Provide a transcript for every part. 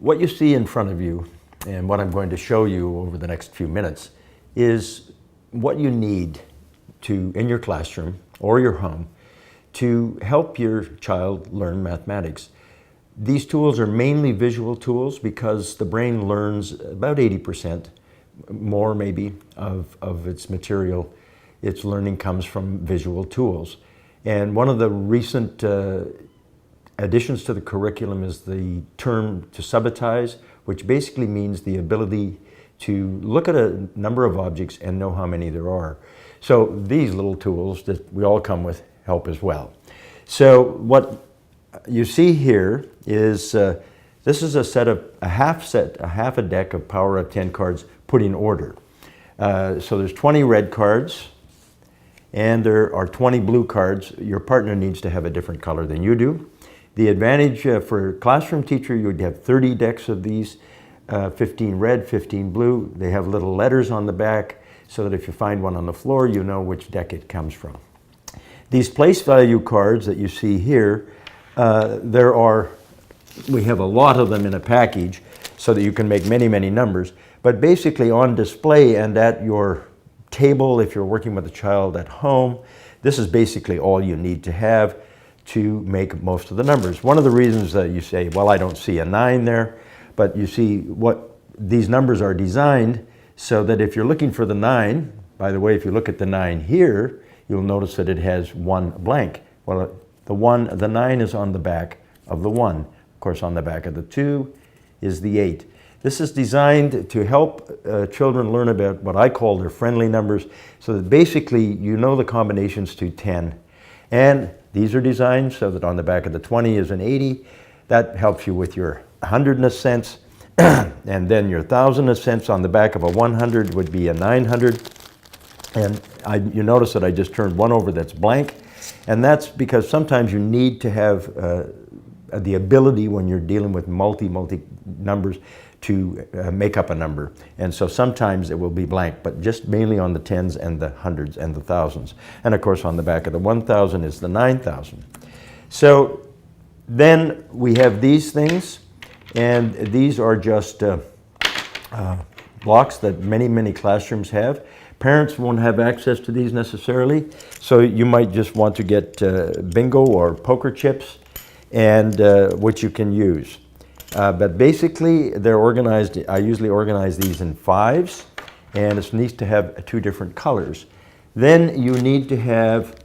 What you see in front of you and what I'm going to show you over the next few minutes is what you need to, in your classroom or your home, to help your child learn mathematics. These tools are mainly visual tools because the brain learns about 80%, more maybe, of its material. Its learning comes from visual tools. And one of the recent additions to the curriculum is the term to subitize, which basically means the ability to look at a number of objects and know how many there are. So these little tools that we all come with help as well. So what you see here is this is a half a deck of power of 10 cards put in order. So there's 20 red cards and there are 20 blue cards. Your partner needs to have a different color than you do. The advantage for a classroom teacher, you would have 30 decks of these, 15 red, 15 blue. They have little letters on the back so that if you find one on the floor, you know which deck it comes from. These place value cards that you see here, we have a lot of them in a package so that you can make many, many numbers. But basically on display and at your table, if you're working with a child at home, this is basically all you need to have to make most of the numbers. One of the reasons that you say, well, I don't see a 9 there, but you see what these numbers are designed so that if you're looking for the 9, by the way, if you look at the 9 here, you'll notice that it has one blank. Well, the 9 is on the back of the 1. Of course, on the back of the 2 is the 8. This is designed to help children learn about what I call their friendly numbers, so that basically you know the combinations to 10. And these are designed so that on the back of the 20 is an 80. That helps you with your hundredness cents. And then your thousandth cents on the back of a 100 would be a 900. And you notice that I just turned one over that's blank. And that's because sometimes you need to have the ability when you're dealing with multi numbers to make up a number. And so sometimes it will be blank, but just mainly on the tens and the hundreds and the thousands. And of course on the back of the 1,000 is the 9,000. So then we have these things, and these are just blocks that many classrooms have. Parents won't have access to these necessarily, so you might just want to get bingo or poker chips, and which you can use. But basically, they're organized. I usually organize these in 5s, and it's neat to have 2 different colors. Then you need to have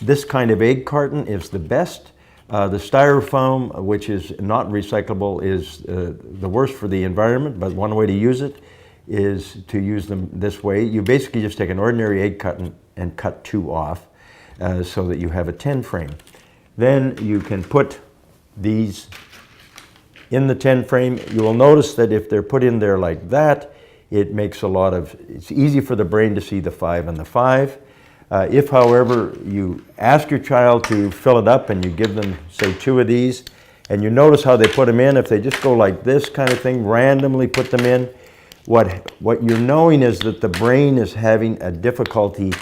this kind of egg carton is the best. The styrofoam, which is not recyclable, is the worst for the environment, but one way to use it is to use them this way. You basically just take an ordinary egg carton and cut 2 off so that you have a 10 frame. Then you can put these in the 10 frame. You will notice that if they're put in there like that, it's easy for the brain to see the 5 and the 5. If, however, you ask your child to fill it up and you give them, say, 2 of these, and you notice how they put them in, if they just go like this kind of thing, randomly put them in, what you're knowing is that the brain is having a difficulty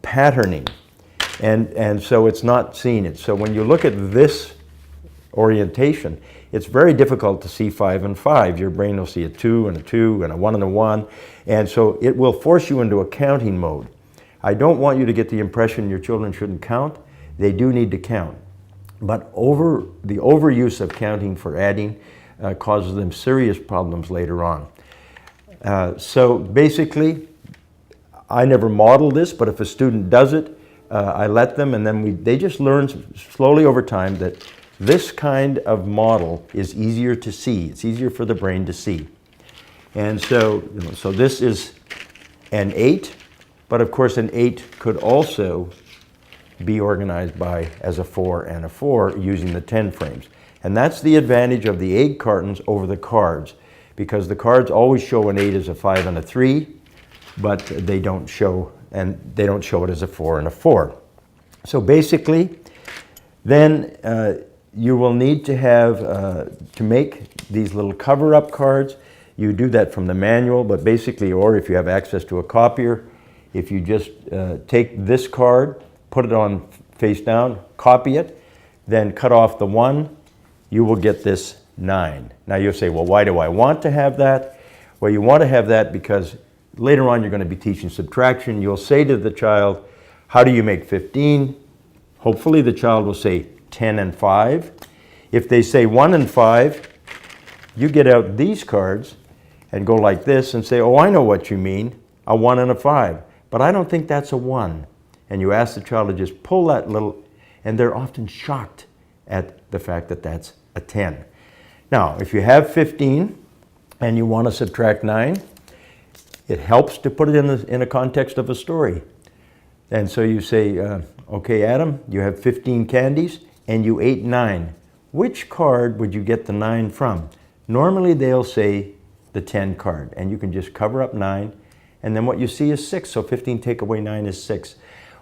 patterning, and so it's not seeing it. So when you look at this orientation, it's very difficult to see 5 and 5. Your brain will see a 2 and a 2 and a 1 and a 1, and so it will force you into a counting mode. I don't want you to get the impression your children shouldn't count. They do need to count. But the overuse of counting for adding causes them serious problems later on. So basically, I never model this, but if a student does it, I let them, and then they just learn slowly over time that this kind of model is easier to see. It's easier for the brain to see. And so, so this is an 8. But of course, an 8 could also be organized as a 4 and a 4 using the 10 frames. And that's the advantage of the egg cartons over the cards, because the cards always show an 8 as a 5 and a 3, but they don't show it as a 4 and a 4. So basically, then you will need to have, to make these little cover-up cards, you do that from the manual, but basically, or if you have access to a copier, if you just take this card, put it on face down, copy it, then cut off the 1, you will get this 9. Now you'll say, well, why do I want to have that? Well, you want to have that because later on you're going to be teaching subtraction. You'll say to the child, how do you make 15? Hopefully the child will say 10 and 5. If they say 1 and 5, you get out these cards and go like this and say, oh, I know what you mean, a 1 and a 5. But I don't think that's a 1. And you ask the child to just pull that little, and they're often shocked at the fact that that's a 10. Now, if you have 15 and you want to subtract 9, it helps to put it in a context of a story. And so you say, okay, Adam, you have 15 candies and you ate 9. Which card would you get the 9 from? Normally they'll say the 10 card, and you can just cover up 9, and then what you see is 6, so 15 take away 9 is 6.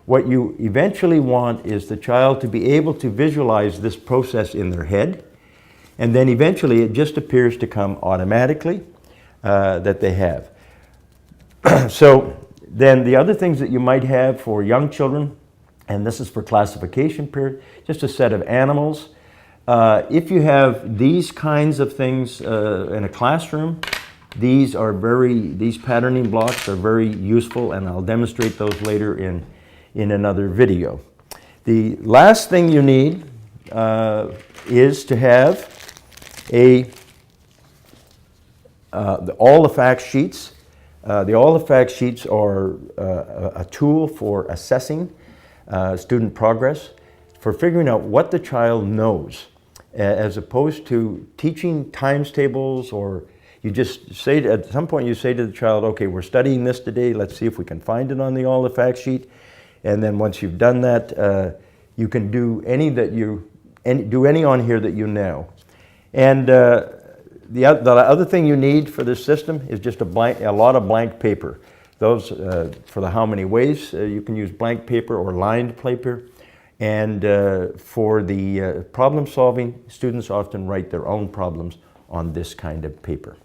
What you eventually want is the child to be able to visualize this process in their head, and then eventually it just appears to come automatically that they have. So then the other things that you might have for young children, and this is for classification period, just a set of animals. If you have these kinds of things in a classroom, these patterning blocks are very useful, and I'll demonstrate those later in another video. The last thing you need is to have all the fact sheets. All the fact sheets are a tool for assessing student progress, for figuring out what the child knows, as opposed to teaching times tables, or you just say, at some point you say to the child, okay, we're studying this today, let's see if we can find it on the all the fact sheet. And then once you've done that, you can do any on here that you know. And the other thing you need for this system is just a lot of blank paper. Those, for the how many ways, you can use blank paper or lined paper. And for the problem solving, students often write their own problems on this kind of paper.